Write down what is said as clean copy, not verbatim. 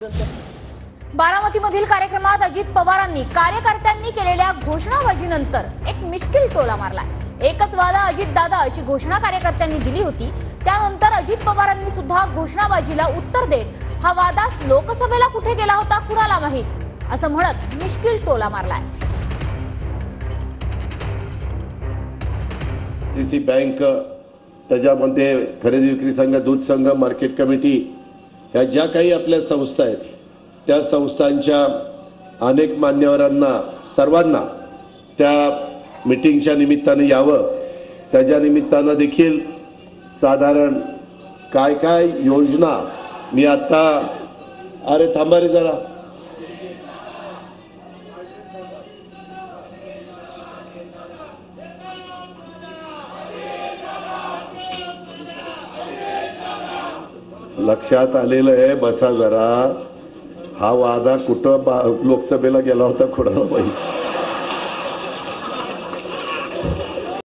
बारामतीमधील कार्यक्रमात अजित पवारांनी कार्यकर्त्यांनी केलेल्या घोषणाबाजीनंतर एक मिश्किल टोला मारलाय। एकच वादा अजित दादा अशी घोषणा कार्यकर्त्यांनी दिली होती। त्यानंतर अजित पवारांनी सुद्धा घोषणाबाजीला उत्तर देत हा वादा लोकसभेला कुठे गेला होता कुणाला माहित असं म्हणत मिश्किल टोला मारलाय। सीसी बँक, त्याच्यामध्ये खरेदी विक्री संघ, दूध संघ, मार्केट कमिटी, ह्या ज्या काही आपल्या संस्था आहेत त्या संस्थांच्या अनेक मान्यवरांना सर्वांना त्या मीटिंगच्या निमित्ताने यावं, त्याच्या निमित्ताने देखील साधारण काय काय योजना मी आता अरे थांबा रे जरा लक्षात आलेलं आहे, बसा जरा। हा वादा कुठं लोकसभेला गेला होता कुणाला माहिती।